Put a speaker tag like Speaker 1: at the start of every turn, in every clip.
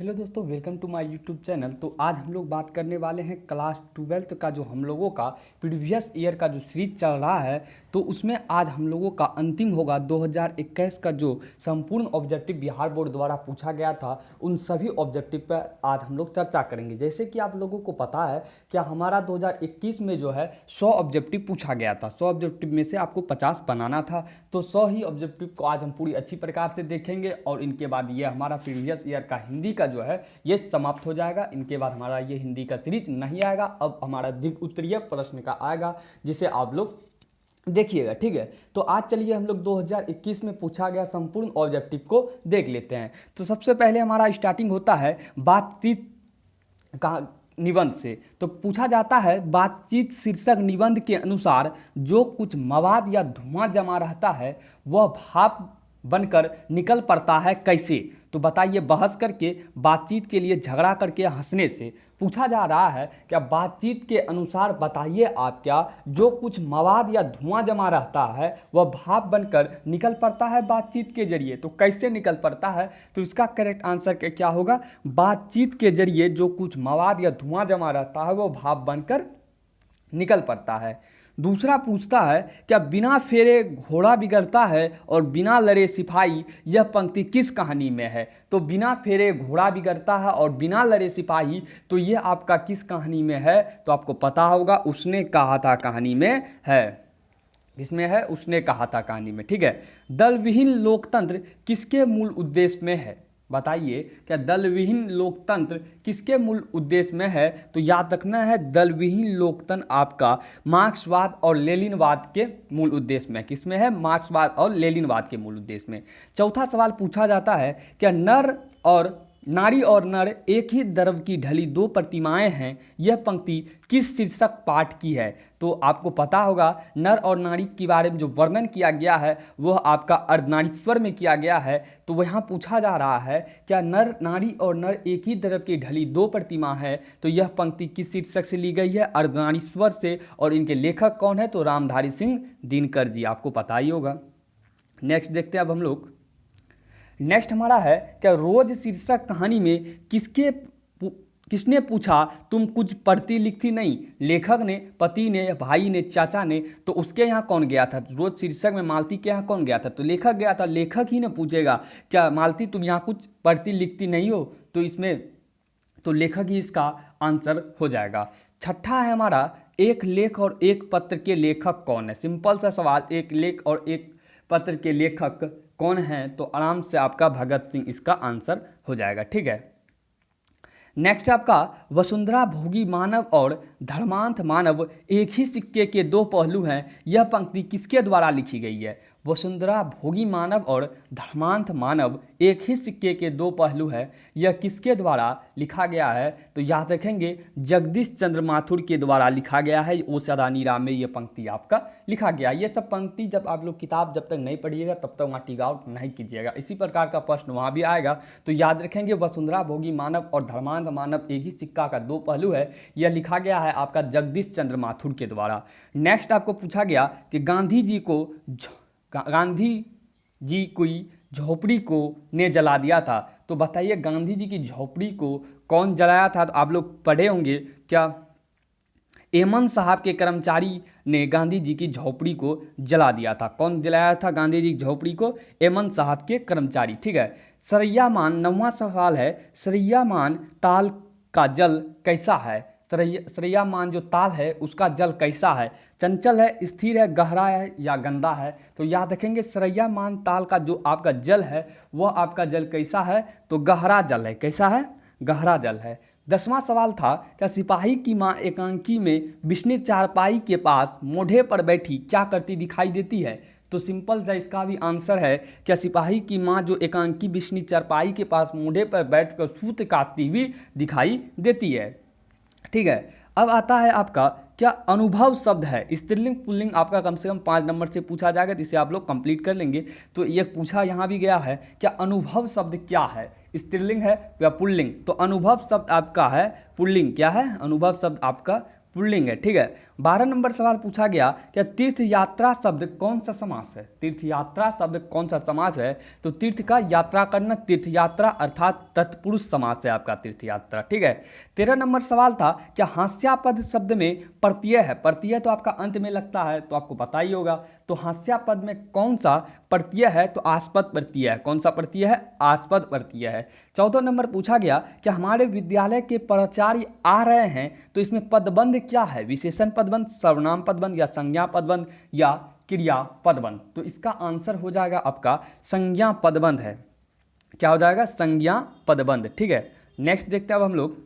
Speaker 1: Hello दोस्तों, welcome to my YouTube channel. तो आज हम लोग बात करने वाले हैं क्लास 12th का जो हम लोगों का प्रीवियस ईयर का जो सीरीज चल रहा है, तो उसमें आज हम लोगों का अंतिम होगा 2021 का जो संपूर्ण ऑब्जेक्टिव बिहार बोर्ड द्वारा पूछा गया था। उन सभी ऑब्जेक्टिव पर आज हम लोग चर्चा करेंगे। जैसे कि आप लोगों को पता है क्या हमारा 2021 में जो है 100 ऑब्जेक्टिव पूछा गया था। 100 ऑब्जेक्टिव में से आपको 50 बनाना था, तो 100 ही ऑब्जेक्टिव को आज हम पूरी अच्छी प्रकार से देखेंगे और इनके बाद ये हमारा प्रीवियस ईयर का हिंदी का जो है ये समाप्त हो जाएगा। इनके बाद हमारा ये हिंदी का सीरीज नहीं आएगा, अब हमारा द्विग उत्तरीय प्रश्न का आएगा जिसे आप लोग देखिएगा। ठीक है, तो आज चलिए हम लोग 2021 में पूछा गया संपूर्ण ऑब्जेक्टिव को देख लेते हैं। तो सबसे पहले हमारा स्टार्टिंग होता है बातचीत का निबंध से। तो पूछा जाता है बातचीत शीर्षक निबंध के अनुसार जो कुछ मवाद या धुआं जमा रहता है वह भाप बनकर निकल पड़ता है कैसे। तो बताइए, बहस करके, बातचीत के लिए झगड़ा करके, हंसने से पूछा जा रहा है क्या बातचीत के अनुसार बताइए आप क्या जो कुछ मवाद या धुआं जमा रहता है वह भाप बनकर निकल पड़ता है बातचीत के जरिए। तो कैसे निकल पड़ता है, तो इसका करेक्ट आंसर क्या होगा, बातचीत के जरिए जो कुछ मवाद या धुआं जमा रहता है वह भाप बनकर निकल पड़ता है। दूसरा पूछता है क्या बिना फेरे घोड़ा बिगड़ता है और बिना लड़े सिपाही, यह पंक्ति किस कहानी में है। तो बिना फेरे घोड़ा बिगड़ता है और बिना लड़े सिपाही, तो ये आपका किस कहानी में है, तो आपको पता होगा उसने कहा था कहानी में है। इसमें है उसने कहा था कहानी में। ठीक है, दल विहीन लोकतंत्र किसके मूल उद्देश्य में है। बताइए क्या दल विहीन लोकतंत्र किसके मूल उद्देश्य में है। तो याद रखना है दल विहीन लोकतंत्र आपका मार्क्सवाद और लेनिनवाद के मूल उद्देश्य में। किसमें है, मार्क्सवाद और लेनिनवाद के मूल उद्देश्य में। चौथा सवाल पूछा जाता है क्या नारी और नर एक ही द्रव की ढली दो प्रतिमाएं हैं, यह पंक्ति किस शीर्षक पाठ की है। तो आपको पता होगा नर और नारी के बारे में जो वर्णन किया गया है वह आपका अर्धनारीश्वर में किया गया है। तो वहाँ पूछा जा रहा है क्या नारी और नर एक ही द्रव की ढली दो प्रतिमा है, तो यह पंक्ति किस शीर्षक से ली गई है, अर्धनारीश्वर से। और इनके लेखक कौन है, तो रामधारी सिंह दिनकर जी, आपको पता ही होगा। नेक्स्ट देखते हैं अब हम लोग। नेक्स्ट हमारा है क्या रोज शीर्षक कहानी में किसने पूछा तुम कुछ पढ़ती लिखती नहीं। लेखक ने, पति ने, भाई ने, चाचा ने। तो उसके यहाँ कौन गया था, रोज शीर्षक में मालती के यहाँ कौन गया था, तो लेखक गया था। लेखक ही ने पूछेगा क्या मालती तुम यहाँ कुछ पढ़ती लिखती नहीं हो, तो इसमें तो लेखक ही इसका आंसर हो जाएगा। छठा है हमारा एक लेख और एक पत्र के लेखक कौन है। सिंपल सा सवाल, एक लेख और एक पत्र के लेखक कौन है, तो आराम से आपका भगत सिंह इसका आंसर हो जाएगा। ठीक है, नेक्स्ट आपका वसुंधरा भोगी मानव और धर्मांध मानव एक ही सिक्के के दो पहलू हैं, यह पंक्ति किसके द्वारा लिखी गई है। वसुंधरा भोगी मानव और धर्मांध मानव एक ही सिक्के के दो पहलू है, यह किसके द्वारा लिखा गया है, तो याद रखेंगे जगदीश चंद्र माथुर के द्वारा लिखा गया है। ओ सदानी राम में यह पंक्ति आपका लिखा गया। ये सब पंक्ति जब आप लोग किताब जब तक नहीं पढ़िएगा तब तक वहाँ टिक आउट नहीं कीजिएगा, इसी प्रकार का प्रश्न वहाँ भी आएगा। तो याद रखेंगे वसुंधरा भोगी मानव और धर्मांध मानव एक ही सिक्का का दो पहलू है, यह लिखा गया है आपका जगदीश चंद्र माथुर के द्वारा। नेक्स्ट आपको पूछा गया कि गांधी जी कोई झोपड़ी को ने जला दिया था। तो बताइए गांधी जी की झोपड़ी को कौन जलाया था, तो आप लोग पढ़े होंगे क्या एमन साहब के कर्मचारी ने गांधी जी की झोपड़ी को जला दिया था। कौन जलाया था गांधी जी की झोपड़ी को, एमन साहब के कर्मचारी। ठीक है, सरैयामान, नौवां सवाल है सरैयामान ताल का जल कैसा है। सरैयामान जो ताल है उसका जल कैसा है, चंचल है, स्थिर है, गहरा है या गंदा है। तो याद रखेंगे सरैयामान ताल का जो आपका जल है वह आपका जल कैसा है, तो गहरा जल है। कैसा है, गहरा जल है। 10वां सवाल था क्या सिपाही की माँ एकांकी में बिस्नी चारपाई के पास मोढ़े पर बैठी क्या करती दिखाई देती है। तो सिंपल सा इसका भी आंसर है क्या सिपाही की माँ जो एकांकी बिस्नी चारपाई के पास मोढ़े पर बैठकर सूत काटती हुई दिखाई देती है। ठीक है, अब आता है आपका क्या अनुभव शब्द है। स्त्रीलिंग पुल्लिंग आपका कम से कम 5 नंबर से पूछा जाएगा, जिसे आप लोग कंप्लीट कर लेंगे। तो ये पूछा यहाँ भी गया है क्या अनुभव शब्द क्या है, स्त्रीलिंग है या पुल्लिंग। तो अनुभव शब्द आपका है पुल्लिंग। क्या है, अनुभव शब्द आपका पुल्लिंग है, ठीक है। 12 नंबर सवाल पूछा गया क्या तीर्थ यात्रा शब्द कौन सा समास है? तीर्थ यात्रा शब्द कौन सा समास है? तो तीर्थ का यात्रा करना, तीर्थ यात्रा अर्थात तत्पुरुष समास है आपका तीर्थ यात्रा, ठीक है। 13 नंबर सवाल था क्या हास्यापद शब्द में प्रत्यय है? प्रत्यय तो आपका अंत में लगता है तो आपको पता ही होगा, तो हास्यापद में कौन सा प्रत्यय है? तो आस्पद प्रत्यय है। कौन सा प्रत्यय है? आस्पद प्रत्यय है। 14 नंबर पूछा गया कि हमारे विद्यालय के प्राचार्य आ रहे हैं, तो इसमें पदबंध क्या है? विशेषण पदबंध, सर्वनाम पदबंध या संज्ञा पदबंध या क्रिया पदबंध? तो इसका आंसर हो जाएगा आपका संज्ञा पदबंध है। क्या हो जाएगा? संज्ञा पदबंध, ठीक है। नेक्स्ट देखते हैं अब हम लोग।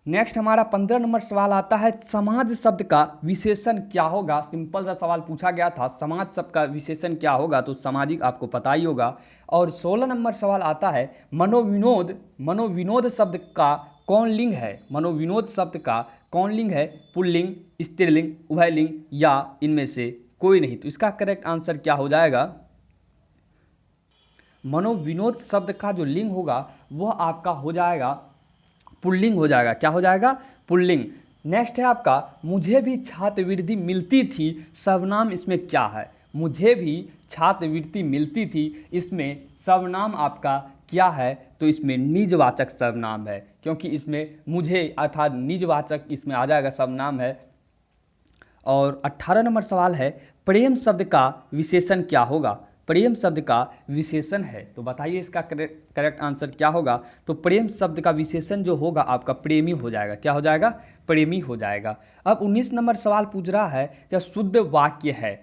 Speaker 1: नेक्स्ट हमारा 15 नंबर सवाल आता है समाज शब्द का विशेषण क्या होगा? सिंपल सा सवाल पूछा गया था, समाज शब्द का विशेषण क्या होगा? तो सामाजिक आपको पता ही होगा। और 16 नंबर सवाल आता है मनोविनोद, मनोविनोद शब्द का कौन लिंग है? मनोविनोद शब्द का कौन लिंग है? पुल्लिंग, स्त्रीलिंग, उभयलिंग या इनमें से कोई नहीं? तो इसका करेक्ट आंसर क्या हो जाएगा? मनोविनोद शब्द का जो लिंग होगा वह आपका हो जाएगा पुल्लिंग हो जाएगा। क्या हो जाएगा? पुल्लिंग। नेक्स्ट है आपका मुझे भी छात्रवृत्ति मिलती थी, सर्वनाम इसमें क्या है? मुझे भी छात्रवृत्ति मिलती थी, इसमें सर्वनाम आपका क्या है? तो इसमें निजवाचक सर्वनाम है, क्योंकि इसमें मुझे अर्थात निजवाचक इसमें आ जाएगा, सर्वनाम है। और 18 नंबर सवाल है प्रेम शब्द का विशेषण क्या होगा? प्रेम शब्द का विशेषण है, तो बताइए इसका करेक्ट आंसर क्या होगा? तो प्रेम शब्द का विशेषण जो होगा आपका प्रेमी हो जाएगा। क्या हो जाएगा? प्रेमी हो जाएगा। अब 19 नंबर सवाल पूछ रहा है क्या शुद्ध वाक्य है?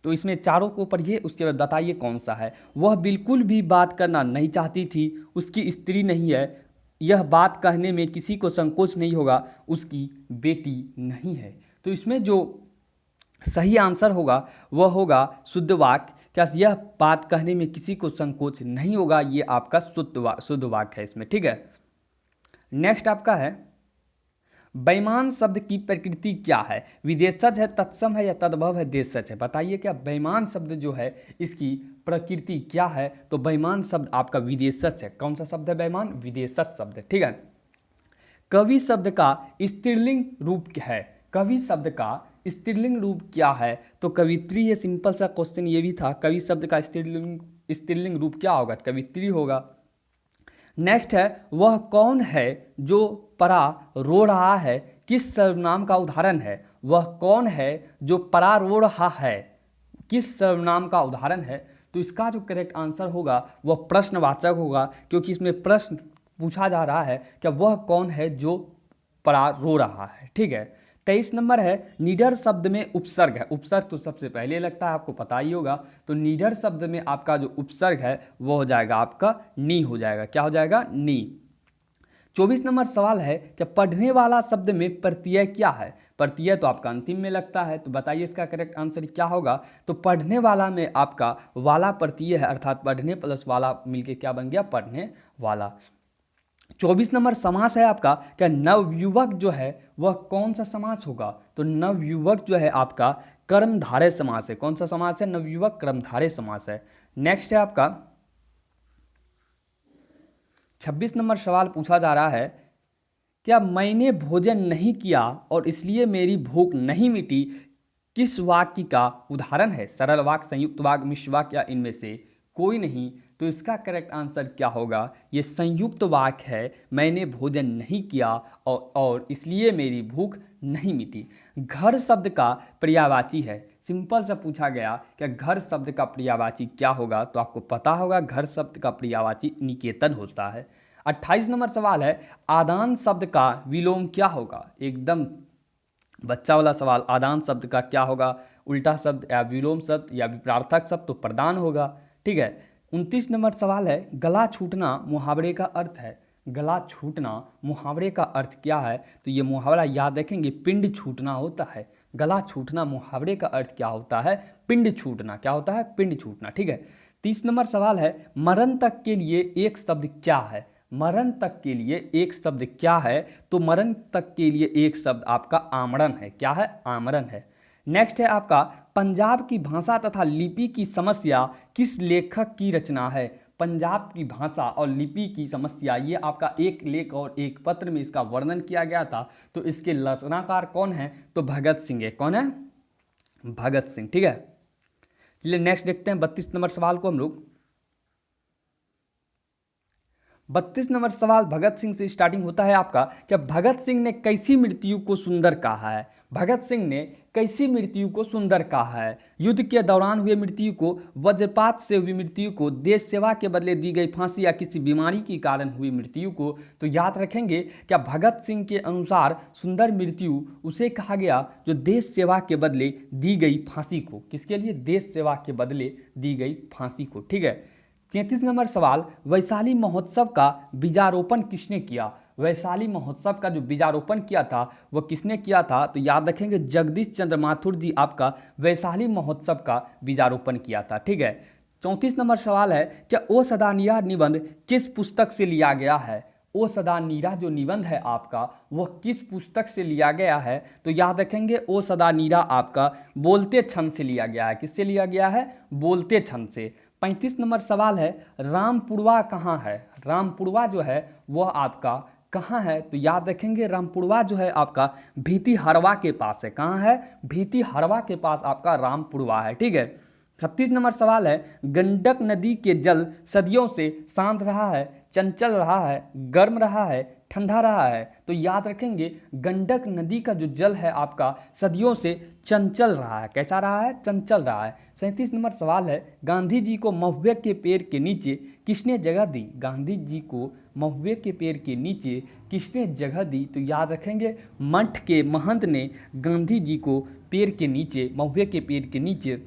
Speaker 1: तो इसमें चारों को पढ़िए, उसके बाद बताइए कौन सा है। वह बिल्कुल भी बात करना नहीं चाहती थी, उसकी स्त्री नहीं है, यह बात कहने में किसी को संकोच नहीं होगा, उसकी बेटी नहीं है। तो इसमें जो सही आंसर होगा वह होगा शुद्ध वाक्य। क्या यह बात कहने में किसी को संकोच नहीं होगा, ये आपका शुद्ध वाक्य है इसमें, ठीक है। नेक्स्ट आपका है बेईमान शब्द की प्रकृति क्या है? विदेशज है, तत्सम है या तद्भव है, देशज है? बताइए क्या बेईमान शब्द जो है इसकी प्रकृति क्या है? तो बेईमान शब्द आपका विदेशज है। कौन सा शब्द है बेईमान? विदेशज शब्द, ठीक है। कवि शब्द का स्त्रीलिंग रूप क्या है? कवि शब्द का स्त्रीलिंग रूप क्या है? तो कवित्री है। सिंपल सा क्वेश्चन ये भी था, कवि शब्द का स्त्रीलिंग रूप क्या होगा? कवित्री होगा। नेक्स्ट है वह कौन है जो परा रो रहा है, किस सर्वनाम का उदाहरण है? वह कौन है जो परा रो रहा है, किस सर्वनाम का उदाहरण है? तो इसका जो करेक्ट आंसर होगा वह प्रश्नवाचक होगा, क्योंकि इसमें प्रश्न पूछा जा रहा है कि वह कौन है जो परा रो रहा है, ठीक है। 23 नंबर है निडर शब्द में उपसर्ग है। उपसर्ग तो सबसे पहले लगता है, आपको पता ही होगा। तो निडर शब्द में आपका जो उपसर्ग है वो हो जाएगा आपका नी हो जाएगा। क्या हो जाएगा? नी। 24 नंबर सवाल है कि पढ़ने वाला शब्द में प्रत्यय क्या है? प्रत्यय तो आपका अंतिम में लगता है, तो बताइए इसका करेक्ट आंसर क्या होगा? तो पढ़ने वाला में आपका वाला प्रत्यय है, अर्थात पढ़ने प्लस वाला मिलके क्या बन गया? पढ़ने वाला। 24 नंबर समास है आपका क्या नवयुवक जो है वह कौन सा समास होगा? तो नवयुवक जो है आपका कर्मधारय समास है। कौन सा समास है? नवयुवक कर्मधारय समास है। नेक्स्ट है आपका 26 नंबर सवाल पूछा जा रहा है क्या मैंने भोजन नहीं किया और इसलिए मेरी भूख नहीं मिटी, किस वाक्य का उदाहरण है? सरल वाक्य, संयुक्त वाक्य, मिश्र वाक्य या इनमें से कोई नहीं? तो इसका करेक्ट आंसर क्या होगा? ये संयुक्त वाक्य है, मैंने भोजन नहीं किया और इसलिए मेरी भूख नहीं मिटी। घर शब्द का पर्यायवाची है। सिंपल सा पूछा गया कि घर शब्द का पर्यायवाची क्या होगा? तो आपको पता होगा घर शब्द का पर्यायवाची निकेतन होता है। 28 नंबर सवाल है आदान शब्द का विलोम क्या होगा? एकदम बच्चा वाला सवाल। आदान शब्द का क्या होगा? उल्टा शब्द या विलोम शब्द या विपरार्थक शब्द? तो प्रदान होगा, ठीक है। 29 नंबर सवाल है गला छूटना मुहावरे का अर्थ है। गला छूटना मुहावरे का अर्थ क्या है? तो ये मुहावरा याद रखेंगे, पिंड छूटना होता है। गला छूटना मुहावरे का अर्थ क्या होता है? पिंड छूटना। क्या होता है? पिंड छूटना, ठीक है। 30 नंबर सवाल है मरण तक के लिए एक शब्द क्या है? मरण तक के लिए एक शब्द क्या है? तो मरण तक के लिए एक शब्द आपका आमरण है। क्या है? आमरण है। नेक्स्ट है आपका पंजाब की भाषा तथा लिपि की समस्या किस लेखक की रचना है? पंजाब की भाषा और लिपि की समस्या, ये आपका एक लेख और एक पत्र में इसका वर्णन किया गया था। तो इसके रचनाकार कौन है? तो भगत सिंह है। कौन है? भगत सिंह। ठीक है, चलिए नेक्स्ट देखते हैं 32 नंबर सवाल को हम लोग। 32 नंबर सवाल भगत सिंह से स्टार्टिंग होता है आपका, क्या भगत सिंह ने कैसी मृत्यु को सुंदर कहा है? भगत सिंह ने कैसी मृत्यु को सुंदर कहा है? युद्ध के दौरान हुए मृत्यु को, वज्रपात से हुई मृत्यु को, देश सेवा के बदले दी गई फांसी या किसी बीमारी के कारण हुई मृत्यु को? तो याद रखेंगे, क्या भगत सिंह के अनुसार सुंदर मृत्यु उसे कहा गया जो देश सेवा के बदले दी गई फांसी को। किसके लिए? देश सेवा के बदले दी गई फांसी को। ठीक है, 33 नंबर सवाल, वैशाली महोत्सव का बीजारोपण किसने किया? वैशाली महोत्सव का जो बीजारोपण किया था वह किसने किया था? तो याद रखेंगे जगदीश चंद्र माथुर जी आपका वैशाली महोत्सव का बीजारोपण किया था। ठीक है, 34 नंबर सवाल है, क्या ओ सदा नीरा निबंध किस पुस्तक से लिया गया है? ओ सदा नीरा जो निबंध है आपका वह किस पुस्तक से लिया गया है? तो याद रखेंगे ओ सदा नीरा आपका बोलते छंद से लिया गया है। किससे लिया गया है? बोलते छंद से। 35 नंबर सवाल है, रामपुरवा कहाँ है? रामपुरवा जो है वह आपका कहाँ है? तो याद रखेंगे रामपुरवा जो है आपका भीतिहरवा के पास है। कहाँ है? भीतिहरवा के पास आपका रामपुरवा है। ठीक है, 36 नंबर सवाल है, गंडक नदी के जल सदियों से शांत रहा है, चंचल रहा है, गर्म रहा है, ठंडा रहा है? तो याद रखेंगे गंडक नदी का जो जल है आपका सदियों से चंचल रहा है। कैसा रहा है? चंचल रहा है। 37 नंबर सवाल है, गांधी जी को महुए के पेड़ के नीचे किसने जगह दी? गांधी जी को महुए के पेड़ के नीचे किसने जगह दी? तो याद रखेंगे मठ के महंत ने गांधी जी को पेड़ के नीचे, महुए के पेड़ के नीचे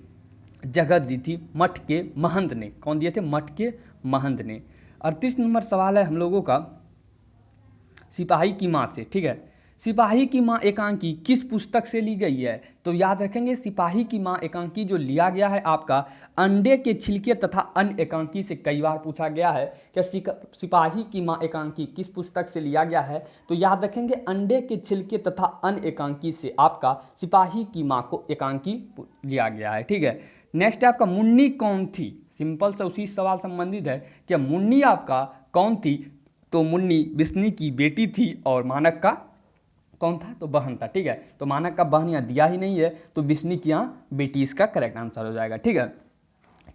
Speaker 1: जगह दी थी। मठ के महंत ने। कौन दिए थे? मठ के महंत ने। 38 नंबर सवाल है हम लोगों का, सिपाही की माँ से। ठीक है, सिपाही की माँ एकांकी किस पुस्तक से ली गई है? तो याद रखेंगे सिपाही की माँ एकांकी जो लिया गया है आपका अंडे के छिलके तथा अन्य एकांकी से। कई बार पूछा गया है कि सिपाही की माँ एकांकी किस पुस्तक से लिया गया है? तो याद रखेंगे अंडे के छिलके तथा अन्य एकांकी से आपका सिपाही की माँ को एकांकी लिया गया है। ठीक है, नेक्स्ट है आपका, मुन्नी कौन थी? सिंपल से उसी सवाल संबंधित है कि मुन्नी आपका कौन थी? तो मुन्नी बिस्नी की बेटी थी और मानक का कौन था? तो बहन था। ठीक है, तो मानक का बहन यहाँ दिया ही नहीं है, तो बिस्नी की यहाँ बेटी इसका करेक्ट आंसर हो जाएगा। ठीक है,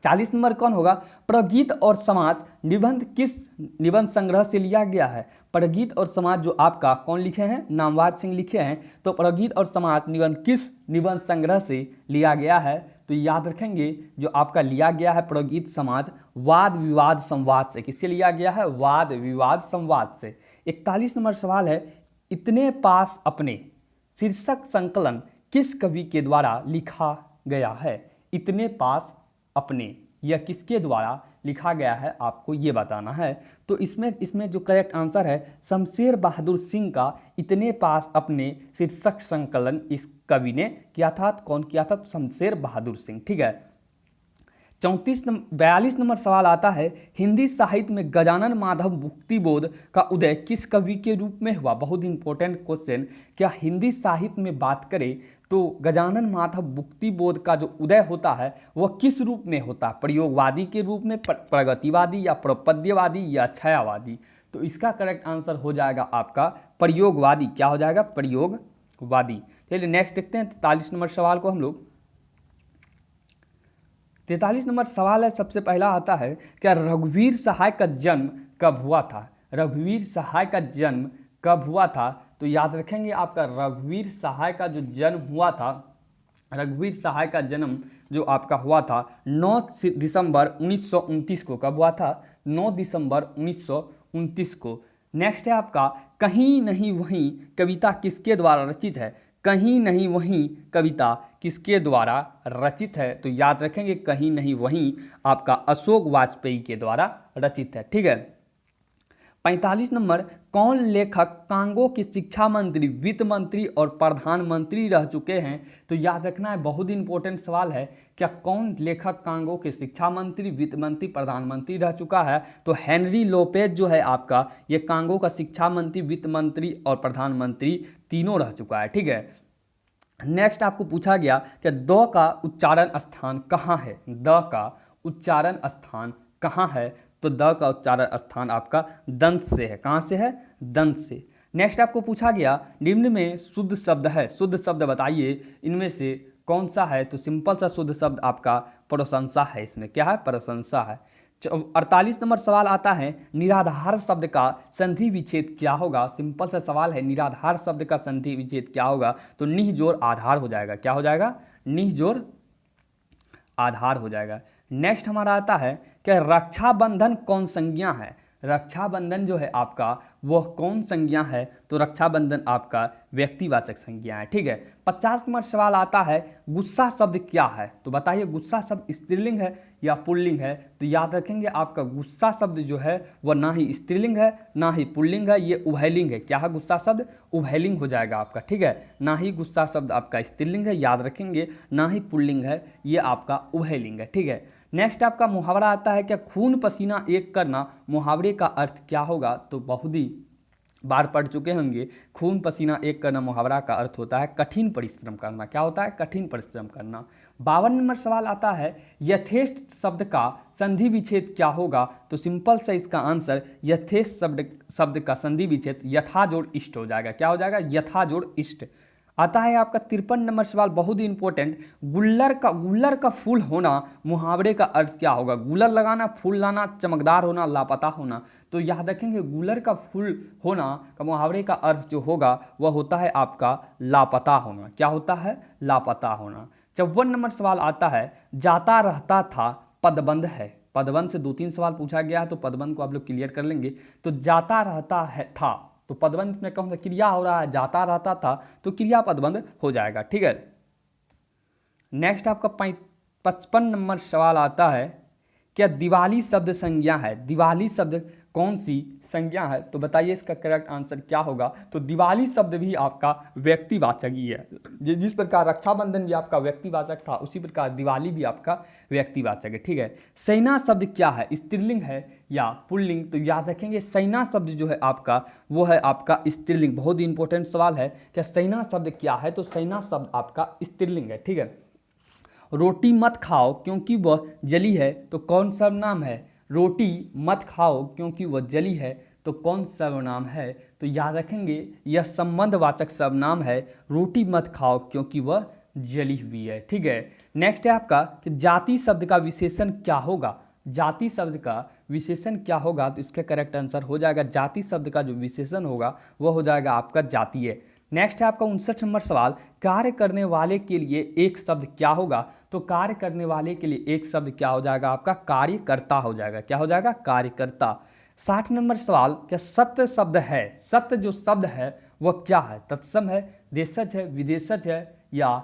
Speaker 1: 40 नंबर कौन होगा? प्रगीत और समाज निबंध किस निबंध संग्रह से लिया गया है? प्रगीत और समाज जो आपका कौन लिखे हैं? नामवर सिंह लिखे हैं। तो प्रगीत और समाज निबंध किस निबंध संग्रह से लिया गया है? तो याद रखेंगे जो आपका लिया गया है प्रगीत समाज वाद विवाद संवाद से। किससे लिया गया है? वाद विवाद संवाद से। 41 नंबर सवाल है, इतने पास अपने शीर्षक संकलन किस कवि के द्वारा लिखा गया है? इतने पास अपने यह किसके द्वारा लिखा गया है आपको ये बताना है। तो इसमें जो करेक्ट आंसर है शमशेर बहादुर सिंह का इतने पास अपने शीर्षक संकलन इस कवि ने किया था। कौन किया था? तो शमशेर बहादुर सिंह। ठीक है, 42 नंबर सवाल आता है, हिंदी साहित्य में गजानन माधव मुक्तिबोध का उदय किस कवि के रूप में हुआ? बहुत इंपॉर्टेंट क्वेश्चन। क्या हिंदी साहित्य में बात करें तो गजानन माधव मुक्तिबोध का जो उदय होता है वह किस रूप में होता है? प्रयोगवादी के रूप में, प्रगतिवादी या प्रपद्यवादी या छायावादी? तो इसका करेक्ट आंसर हो जाएगा आपका प्रयोगवादी। क्या हो जाएगा? प्रयोगवादी। चलिए नेक्स्ट देखते हैं 43 नंबर सवाल को हम लोग। 43 नंबर सवाल है, सबसे पहला आता है, क्या रघुवीर सहाय का जन्म कब हुआ था? रघुवीर सहाय का जन्म कब हुआ था? तो याद रखेंगे आपका रघुवीर सहाय का जो जन्म हुआ था, रघुवीर सहाय का जन्म जो आपका हुआ था 9 दिसंबर 1929 को। कब हुआ था? 9 दिसंबर 1929 को। नेक्स्ट है आपका, कहीं नहीं वहीं कविता किसके द्वारा रचित है? कहीं नहीं वहीं कविता किसके द्वारा रचित है? तो याद रखेंगे कहीं नहीं वहीं आपका अशोक वाजपेयी के द्वारा रचित है। ठीक है, 45 नंबर, कौन लेखक कांगो के शिक्षा मंत्री, वित्त मंत्री और प्रधानमंत्री रह चुके हैं? तो याद रखना है, बहुत इंपॉर्टेंट सवाल है। क्या कौन लेखक कांगो के शिक्षा मंत्री, वित्त मंत्री, प्रधानमंत्री रह चुका है? तो हेनरी लोपेज जो है आपका ये कांगो का शिक्षा मंत्री, वित्त मंत्री और प्रधानमंत्री तीनों रह चुका है। ठीक है, नेक्स्ट आपको पूछा गया कि द का उच्चारण स्थान कहाँ है? द का उच्चारण स्थान कहाँ है, तो द का उच्चारण स्थान आपका दंत से है। कहाँ से है, दंत से। नेक्स्ट आपको पूछा गया निम्न में शुद्ध शब्द है, शुद्ध शब्द बताइए इनमें से कौन सा है, तो सिंपल सा शुद्ध शब्द आपका प्रशंसा है। इसमें क्या है, प्रशंसा है। 48 नंबर सवाल आता है निराधार शब्द का संधि विच्छेद क्या होगा। सिंपल सा सवाल है, निराधार शब्द का संधि विच्छेद क्या होगा, तो निह जोड़ आधार हो जाएगा। क्या हो जाएगा, निह जोड़ आधार हो जाएगा। नेक्स्ट हमारा आता है कि रक्षाबंधन कौन संज्ञा है। रक्षाबंधन जो है आपका वह कौन संज्ञा है, तो रक्षाबंधन आपका व्यक्तिवाचक संज्ञा है। ठीक है। 50 नंबर सवाल आता है गुस्सा शब्द क्या है, तो बताइए गुस्सा शब्द स्त्रीलिंग है या पुल्लिंग है। तो याद रखेंगे आपका गुस्सा शब्द जो है वह ना ही स्त्रीलिंग है ना ही पुल्लिंग है, ये उभयलिंग है। क्या है, गुस्सा शब्द उभयलिंग हो जाएगा आपका। ठीक है, ना ही गुस्सा शब्द आपका स्त्रीलिंग है, याद रखेंगे, ना ही पुल्लिंग है, ये आपका उभयलिंग है। ठीक है। नेक्स्ट आपका मुहावरा आता है कि खून पसीना एक करना, मुहावरे का अर्थ क्या होगा, तो बहुत ही बार पढ़ चुके होंगे। खून पसीना एक करना मुहावरा का अर्थ होता है कठिन परिश्रम करना। क्या होता है, कठिन परिश्रम करना। 52 नंबर सवाल आता है यथेष्ट शब्द का संधि विच्छेद क्या होगा, तो सिंपल से इसका आंसर यथेष्ट शब्द का संधि विच्छेद यथा जोड़ इष्ट हो जाएगा। क्या हो जाएगा, यथा जोड़ इष्ट। आता है आपका 53 नंबर सवाल, बहुत ही इंपॉर्टेंट, गुल्लर का फूल होना मुहावरे का अर्थ क्या होगा। गुल्लर लगाना, फूल लाना, चमकदार होना, लापता होना। तो याद रखेंगे गुल्लर का फूल होना का मुहावरे का अर्थ जो होगा वह होता है आपका लापता होना। क्या होता है, लापता होना। 54 नंबर सवाल आता है जाता रहता था पदबंध है। पदबंध से 2-3 सवाल पूछा गया है, तो पदबंध को आप लोग क्लियर कर लेंगे। तो जाता रहता है था, तो पदबंध में कहूँगा क्रिया हो रहा है, जाता रहता था, तो क्रिया पदबंध हो जाएगा। ठीक है। नेक्स्ट आपका 55 नंबर सवाल आता है क्या दिवाली शब्द संज्ञा है। दिवाली शब्द कौन सी संज्ञा है, तो बताइए इसका करेक्ट आंसर क्या होगा। तो दिवाली शब्द भी आपका व्यक्तिवाचक ही है। जिस प्रकार रक्षाबंधन भी आपका व्यक्तिवाचक था, उसी प्रकार दिवाली भी आपका व्यक्तिवाचक है। ठीक है। सेना शब्द क्या है, स्त्रीलिंग है या पुल्लिंग, तो याद रखेंगे सेना शब्द जो है आपका वो है आपका स्त्रीलिंग। बहुत ही इंपॉर्टेंट सवाल है क्या सेना शब्द क्या है, तो सेना शब्द आपका स्त्रीलिंग है। ठीक है। रोटी मत खाओ क्योंकि वह जली है, तो कौन सर्वनाम है। रोटी मत खाओ क्योंकि वह जली है, तो कौन सर्वनाम है, तो याद रखेंगे यह संबंधवाचक सर्वनाम है। रोटी मत खाओ क्योंकि वह जली हुई है। ठीक है। नेक्स्ट है आपका कि जाति शब्द का विशेषण क्या होगा। जाति शब्द का विशेषण क्या होगा, तो इसका करेक्ट आंसर हो जाएगा जाति शब्द का जो विशेषण होगा वह हो जाएगा आपका जातीय। नेक्स्ट है आपका 59 नंबर सवाल कार्य करने वाले के लिए एक शब्द क्या होगा, तो कार्य करने वाले के लिए एक शब्द क्या हो जाएगा आपका कार्यकर्ता हो जाएगा। क्या हो जाएगा, कार्यकर्ता। 60 नंबर सवाल क्या सत्य शब्द है। सत्य जो शब्द है वह क्या है, तत्सम है, देशज है, विदेशज है या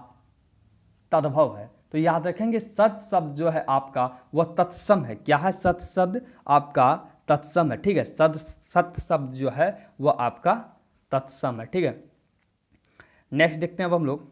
Speaker 1: तद्भव है। तो याद रखेंगे सत्य शब्द जो है आपका वह तत्सम है। क्या है, सत्य शब्द आपका तत्सम है। ठीक है। सत्य शब्द जो है वह आपका तत्सम है। ठीक है। नेक्स्ट देखते हैं अब हम लोग।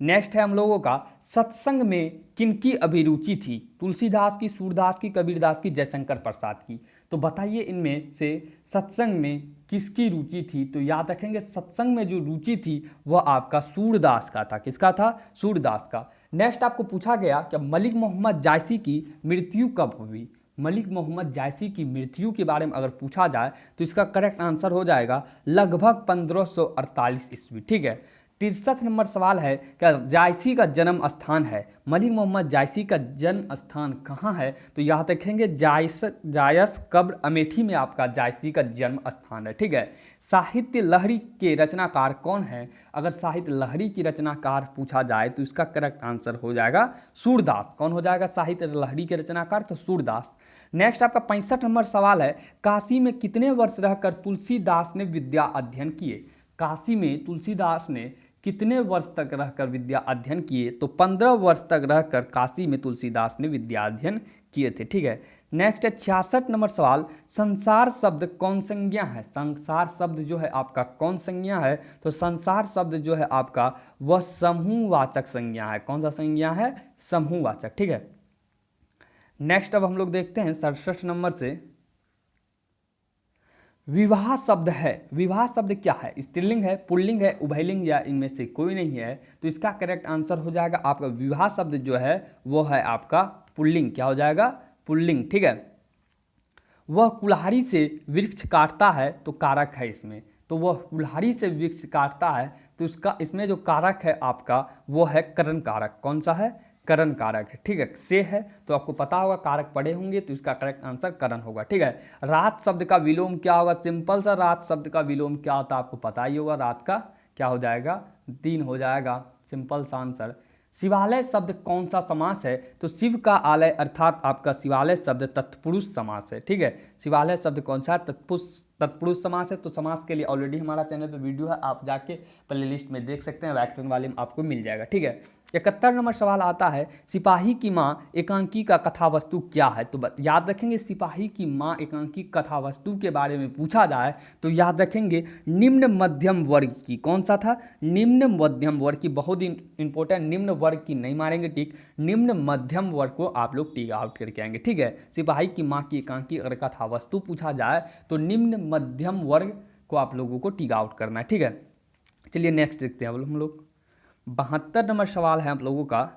Speaker 1: नेक्स्ट है हम लोगों का सत्संग में किनकी अभिरुचि थी। तुलसीदास की, सूरदास की, कबीरदास की, जयशंकर प्रसाद की। तो बताइए इनमें से सत्संग में किसकी रुचि थी, तो याद रखेंगे सत्संग में जो रुचि थी वह आपका सूरदास का था। किसका था, सूरदास का। नेक्स्ट आपको पूछा गया कि मलिक मोहम्मद जायसी की मृत्यु कब हुई। मलिक मोहम्मद जायसी की मृत्यु के बारे में अगर पूछा जाए तो इसका करेक्ट आंसर हो जाएगा लगभग 1548 ईस्वी। ठीक है। 63 नंबर सवाल है क्या जायसी का जन्म स्थान है। मलिक मोहम्मद जायसी का जन्म स्थान कहाँ है, तो यहाँ रखेंगे जायस कब्र अमेठी में आपका जायसी का जन्म स्थान है। ठीक है। साहित्य लहरी के रचनाकार कौन है, अगर साहित्य लहरी की रचनाकार पूछा जाए तो इसका करेक्ट आंसर हो जाएगा सूरदास। कौन हो जाएगा साहित्य लहरी के रचनाकार, तो सूरदास। नेक्स्ट आपका 65 नंबर सवाल है काशी में कितने वर्ष रहकर तुलसीदास ने विद्या अध्ययन किए। काशी में तुलसीदास ने कितने वर्ष तक रहकर विद्या अध्ययन किए, तो 15 वर्ष तक रहकर काशी में तुलसीदास ने विद्या अध्ययन किए थे। ठीक है। नेक्स्ट है 66 नंबर सवाल संसार शब्द कौन संज्ञा है। संसार शब्द जो है आपका कौन संज्ञा है, तो संसार शब्द जो है आपका वह समूहवाचक संज्ञा है। कौन सा संज्ञा है, समूहवाचक। ठीक है। नेक्स्ट अब हम लोग देखते हैं 67 नंबर से विवाह शब्द है, विवाह शब्द क्या है? स्त्रीलिंग है, पुल्लिंग है, उभयलिंग या इनमें से कोई नहीं है? तो इसका करेक्ट आंसर हो जाएगा आपका विवाह शब्द जो है वो है आपका पुल्लिंग। क्या हो जाएगा? पुल्लिंग। ठीक है। वह कुल्हाड़ी से वृक्ष काटता है तो कारक है इसमें, तो वह कुल्हाड़ी से वृक्ष काटता है तो इसका इसमें जो कारक है आपका वो है करण कारक। कौन सा है? करण कारक है। ठीक है। से है तो आपको पता होगा, कारक पढ़े होंगे, तो इसका करेक्ट आंसर करण होगा। ठीक है। रात शब्द का विलोम क्या होगा? सिंपल सा, रात शब्द का विलोम क्या होता है आपको पता ही होगा। रात का क्या हो जाएगा? दिन हो जाएगा। सिंपल सा आंसर। शिवालय शब्द कौन सा समास है? तो शिव का आलय अर्थात आपका शिवालय शब्द तत्पुरुष समास है। ठीक है। शिवालय शब्द कौन सा है? तत्पुरुष समास है। तो समास के लिए ऑलरेडी हमारा चैनल पे वीडियो है, आप जाके प्लेलिस्ट में देख सकते हैं, व्याकरण वाले में आपको मिल जाएगा। ठीक है। 71 नंबर सवाल आता है, सिपाही की माँ एकांकी का कथावस्तु क्या है? तो याद रखेंगे, सिपाही की माँ एकांकी कथावस्तु के बारे में पूछा जाए तो याद रखेंगे निम्न मध्यम वर्ग की। कौन सा था? निम्न मध्यम वर्ग की। बहुत ही इंपॉर्टेंट, निम्न वर्ग की नहीं मारेंगे टिक, निम्न मध्यम वर्ग को आप लोग टिक आउट करके आएंगे। ठीक है। सिपाही की माँ की एकांकी अगर कथावस्तु पूछा जाए तो निम्न मध्यम वर्ग को आप लोगों को टिक आउट करना है। ठीक है। चलिए नेक्स्ट देखते हैं हम लोग। 72 नंबर सवाल है आप लोगों का,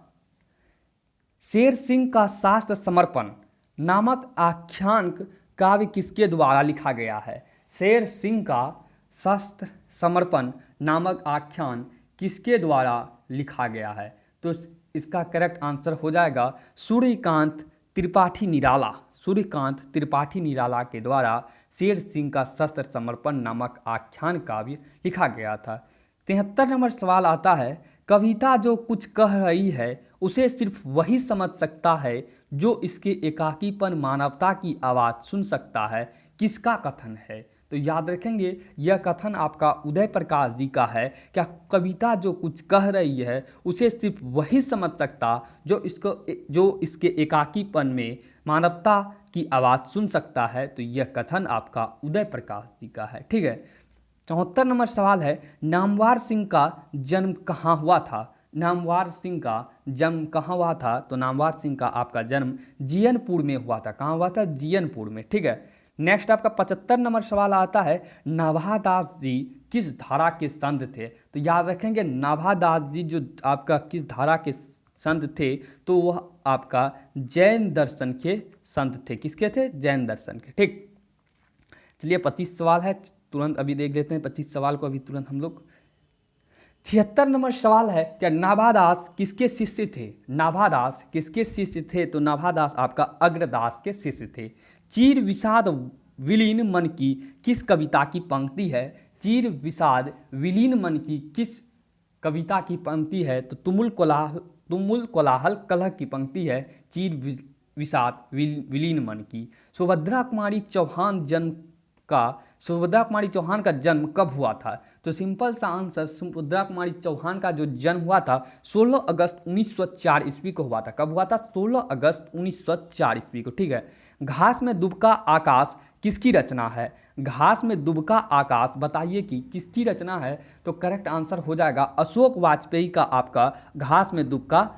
Speaker 1: शेर सिंह का शास्त्र समर्पण नामक आख्यान काव्य किसके द्वारा लिखा गया है? शेर सिंह का शास्त्र समर्पण नामक आख्यान किसके द्वारा लिखा गया है? तो इसका करेक्ट आंसर हो जाएगा सूर्यकांत त्रिपाठी निराला। सूर्यकांत त्रिपाठी निराला के द्वारा शेर सिंह का शस्त्र समर्पण नामक आख्यान काव्य लिखा गया था। 73 नंबर सवाल आता है, कविता जो कुछ कह रही है उसे सिर्फ वही समझ सकता है जो इसके एकाकीपन मानवता की आवाज़ सुन सकता है। किसका कथन है? तो याद रखेंगे यह कथन आपका उदय प्रकाश जी का है। क्या कविता जो कुछ कह रही है उसे सिर्फ वही समझ सकता जो इसके एकाकीपन में मानवता की आवाज़ सुन सकता है। तो यह कथन आपका उदय प्रकाश जी का है। ठीक है। 74 नंबर सवाल है, नामवर सिंह का जन्म कहाँ हुआ था? नामवर सिंह का जन्म कहाँ हुआ था? तो नामवर सिंह का आपका जन्म जीयनपुर में हुआ था। कहाँ हुआ था? जीयनपुर में। ठीक है। नेक्स्ट आपका 75 नंबर सवाल आता है, नाभादास जी किस धारा के संत थे? तो याद रखेंगे नाभादास जी जो आपका किस धारा के संत थे? तो वह आपका जैन दर्शन के संत थे। किसके थे? जैन दर्शन के। ठीक। चलिए 25 सवाल है, तुरंत अभी देख लेते हैं 25 सवाल को अभी तुरंत हम लोग। 76 नंबर सवाल है, क्या नाभादास किसके शिष्य थे? नाभादास किसके शिष्य थे? तो नाभादास आपका अग्रदास के शिष्य थे। चीर विषाद विलीन मन की किस कविता की पंक्ति है? चीर विषाद विलीन मन की किस कविता की पंक्ति है? तो तुमुल कोलाहल कलह की पंक्ति है चीर विषाद विलीन मन की। सुभद्रा कुमारी चौहान का जन्म कब हुआ था? तो सिंपल सा आंसर, सुभद्रा कुमारी चौहान का जो जन्म हुआ था 16 अगस्त 1904 ईस्वी को हुआ था। कब हुआ था? 16 अगस्त 1904 ईस्वी को। ठीक है। घास में दुबका आकाश किसकी रचना है? घास में दुबका आकाश बताइए कि किसकी रचना है? तो करेक्ट आंसर हो जाएगा अशोक वाजपेयी का आपका घास में दुबका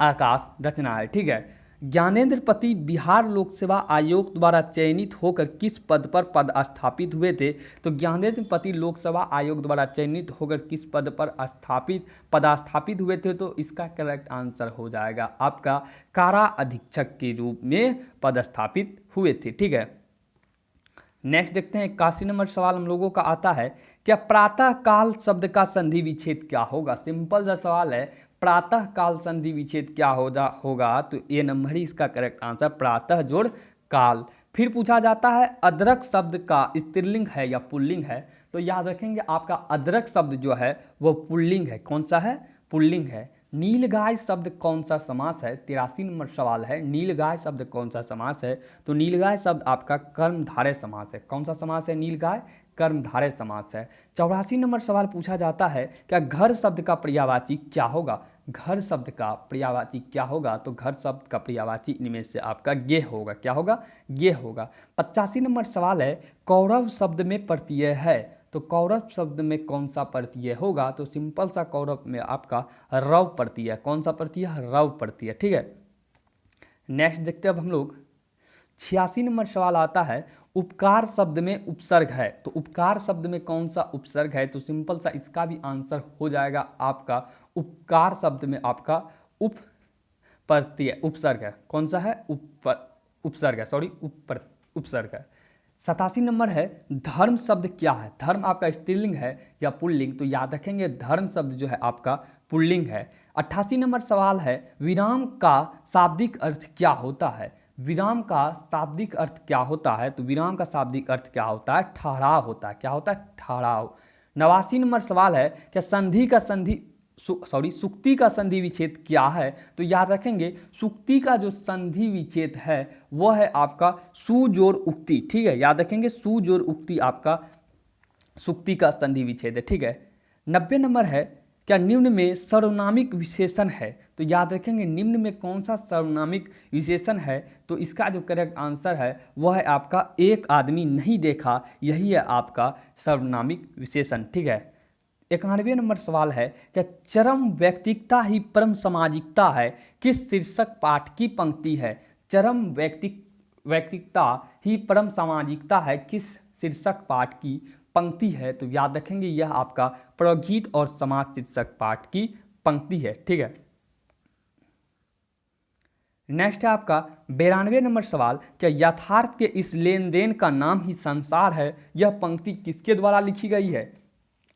Speaker 1: आकाश रचना है। ठीक है। ज्ञानेंद्र पति बिहार लोक सेवा आयोग द्वारा चयनित होकर किस पद पर पदस्थापित हुए थे? तो ज्ञानेंद्र पति लोक सेवा आयोग द्वारा चयनित होकर किस पद पर पदस्थापित हुए थे? तो इसका करेक्ट आंसर हो जाएगा आपका कारा अधीक्षक के रूप में पदस्थापित हुए थे। ठीक है। नेक्स्ट देखते हैं 81 नंबर सवाल हम लोगों का आता है, क्या प्रातः काल शब्द का संधि विच्छेद क्या होगा? सिंपल सा सवाल है, प्रातः काल संधि विच्छेद क्या होगा? तो ये नंबर ही इसका करेक्ट आंसर प्रातः जोड़ काल। फिर पूछा जाता है अदरक शब्द का स्त्रीलिंग है या पुल्लिंग है? तो याद रखेंगे आपका अदरक शब्द जो है वो पुल्लिंग है। कौन सा है? पुल्लिंग है। नीलगाय शब्द कौन सा समास है? 83 नंबर सवाल है, नीलगाय शब्द कौन सा समास है? तो नीलगाय शब्द आपका कर्मधारय समास है। कौन सा समास है? नीलगाय कर्मधारय समास है। 84 नंबर सवाल पूछा जाता है, क्या घर शब्द का पर्यायवाची क्या होगा? घर शब्द का पर्यायवाची क्या होगा? तो घर शब्द का पर्यायवाची इनमें से आपका गे होगा। क्या होगा? गे होगा। 85 नंबर सवाल है, कौरव शब्द में प्रत्यय है, तो कौरव शब्द में कौन सा प्रत्यय होगा? तो सिंपल सा कौरव में आपका रव प्रत्यय। कौन सा प्रत्यय? रव प्रत्यय। ठीक है। नेक्स्ट देखते हैं अब हम लोग 86 नंबर सवाल आता है, उपकार शब्द में उपसर्ग है, तो उपकार शब्द में कौन सा उपसर्ग है? तो सिंपल सा इसका भी आंसर हो जाएगा आपका उपकार शब्द में आपका उप प्रत्यय उपसर्ग है। कौन सा है? उपसर्ग है, सॉरी उपसर्ग है। 87 नंबर है, धर्म शब्द क्या है? धर्म आपका स्त्रीलिंग है या पुल्लिंग? तो याद रखेंगे धर्म शब्द जो है आपका पुल्लिंग है। 88 नंबर सवाल है, विराम का शाब्दिक अर्थ क्या होता है? विराम का शाब्दिक अर्थ क्या होता है? तो विराम का शाब्दिक अर्थ क्या होता है? ठहराव होता है। क्या होता है? ठहराव। 89 नंबर सवाल है, क्या संधि का सुक्ति का संधि विच्छेद क्या है? तो याद रखेंगे सुक्ति का जो संधि विच्छेद है वह है आपका सुजोर उक्ति। ठीक है, याद रखेंगे सुजोर उक्ति आपका सुक्ति का संधि विच्छेद है। ठीक है। 90 नंबर है, क्या निम्न में सर्वनामिक विशेषण है? तो याद रखेंगे निम्न में कौन सा सर्वनामिक विशेषण है? तो इसका जो करेक्ट आंसर है वह है आपका एक आदमी नहीं देखा, यही है आपका सर्वनामिक विशेषण। ठीक है। 91 नंबर सवाल है, क्या चरम व्यक्तिकता ही परम सामाजिकता है? किस शीर्षक पाठ की पंक्ति है? चरम व्यक्तिकता ही परम सामाजिकता है, किस शीर्षक पाठ की पंक्ति है? तो याद रखेंगे यह आपका प्रगीत और समाज शीर्षक पाठ की पंक्ति है। ठीक है। नेक्स्ट है आपका 92 नंबर सवाल, क्या यथार्थ के इस लेन देन का नाम ही संसार है? यह पंक्ति किसके द्वारा लिखी गई है?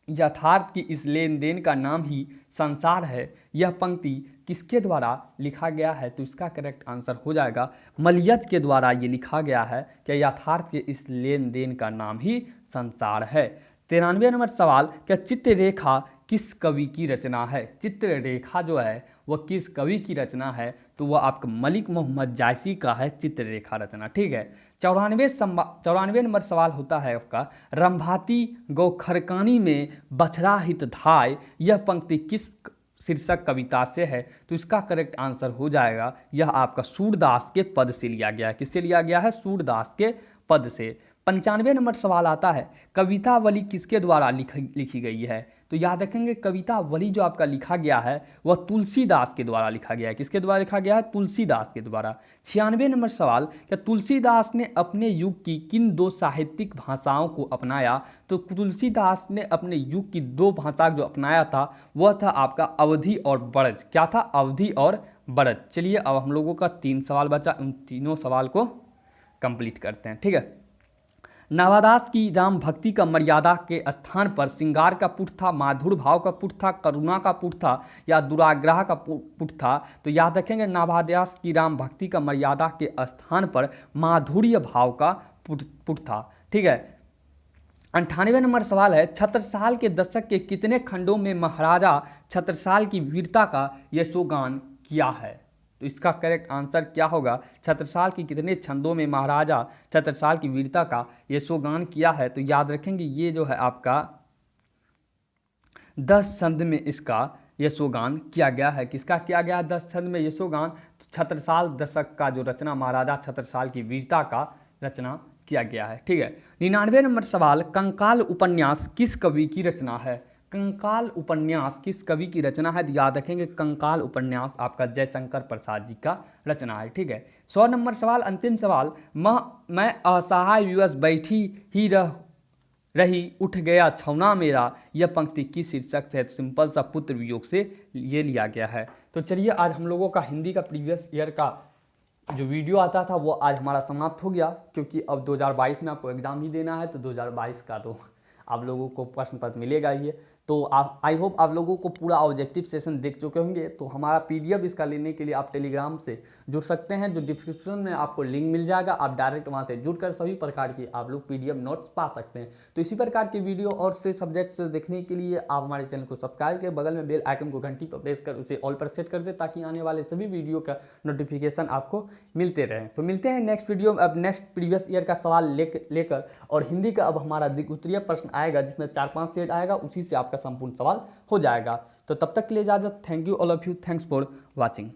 Speaker 1: यथार्थ की इस लेन देन का नाम ही संसार है, यह पंक्ति किसके द्वारा लिखा गया है? तो इसका करेक्ट आंसर हो जाएगा मलयज के द्वारा ये लिखा गया है कि यथार्थ के इस लेन देन का नाम ही संसार है। 93 नंबर सवाल, क्या चित्ररेखा किस कवि की रचना है? चित्ररेखा जो है वह किस कवि की रचना है? तो वह आपका मलिक मोहम्मद जायसी का है चित्ररेखा रचना। ठीक है। 94 नंबर सवाल होता है आपका, रंभाती गौखरकानी में बछड़ा हित धाय, यह पंक्ति किस शीर्षक कविता से है? तो इसका करेक्ट आंसर हो जाएगा यह आपका सूरदास के पद से लिया गया है। किससे लिया गया है? सूरदास के पद से। 95 नंबर सवाल आता है, कवितावली किसके द्वारा लिखी गई है? तो याद रखेंगे कवितावली जो आपका लिखा गया है वह तुलसीदास के द्वारा लिखा गया है। किसके द्वारा लिखा गया है? तुलसीदास के द्वारा। 96 नंबर सवाल, क्या तुलसीदास ने अपने युग की किन दो साहित्यिक भाषाओं को अपनाया? तो तुलसीदास ने अपने युग की दो भाषा जो अपनाया था वह था आपका अवधी और ब्रज। क्या था? अवधी और ब्रज। चलिए अब हम लोगों का 3 सवाल बचा, उन तीनों सवाल को कंप्लीट करते हैं। ठीक है। नवादास की राम भक्ति का मर्यादा के स्थान पर श्रृंगार का पुट था, माधुर भाव का पुट था, करुणा का पुट था या दुराग्रह का पुट था? तो याद रखेंगे नवादास की राम भक्ति का मर्यादा के स्थान पर माधुर्य भाव का पुट था। ठीक है। 98 नंबर सवाल है, छत्रसाल के दशक के कितने खंडों में महाराजा छत्रसाल की वीरता का यशोगान किया है? तो इसका करेक्ट आंसर क्या होगा? छत्रसाल की कितने छंदों में महाराजा छत्रसाल की वीरता का यशोगान किया है? तो याद रखेंगे ये जो है आपका 10 छंद में इसका यशोगान किया गया है। किसका किया गया? 10 छंद में यशोगान। तो छत्रसाल दशक का जो रचना महाराजा छत्रसाल की वीरता का रचना किया गया है। ठीक है। 99 नंबर सवाल, कंकाल उपन्यास किस कवि की रचना है? कंकाल उपन्यास किस कवि की रचना है? याद रखेंगे कंकाल उपन्यास आपका जयशंकर प्रसाद जी का रचना है। ठीक है। 100 नंबर सवाल, अंतिम सवाल, मैं असहाय विवश बैठी ही रही उठ गया छौना मेरा, यह पंक्ति किस शीर्षक से है? सिंपल सा पुत्र वियोग से ये लिया गया है। तो चलिए आज हम लोगों का हिंदी का प्रीवियस ईयर का जो वीडियो आता था वो आज हमारा समाप्त हो गया, क्योंकि अब 2022 में आपको एग्ज़ाम ही देना है। तो 2022 का तो आप लोगों को प्रश्न पत्र मिलेगा ही है। तो आप आई होप आप लोगों को पूरा ऑब्जेक्टिव सेशन देख चुके होंगे। तो हमारा PDF इसका लेने के लिए आप टेलीग्राम से जुड़ सकते हैं, जो डिस्क्रिप्शन में आपको लिंक मिल जाएगा। आप डायरेक्ट वहां से जुड़कर सभी प्रकार की आप लोग PDF नोट्स पा सकते हैं। तो इसी प्रकार के वीडियो और से सब्जेक्ट से देखने के लिए आप हमारे चैनल को सब्सक्राइब कर बगल में बेल आइकन को घंटी पर प्रेस कर उसे ऑल पर सेट कर दे, ताकि आने वाले सभी वीडियो का नोटिफिकेशन आपको मिलते रहे। तो मिलते हैं नेक्स्ट वीडियो में, अब नेक्स्ट प्रीवियस ईयर का सवाल लेकर। और हिंदी का अब हमारा उत्तरीय प्रश्न आएगा जिसमें 4-5 सेट आएगा, उसी से आपका संपूर्ण सवाल हो जाएगा। तो तब तक के लिए इजाजत। Thank you all of you. Thanks for watching.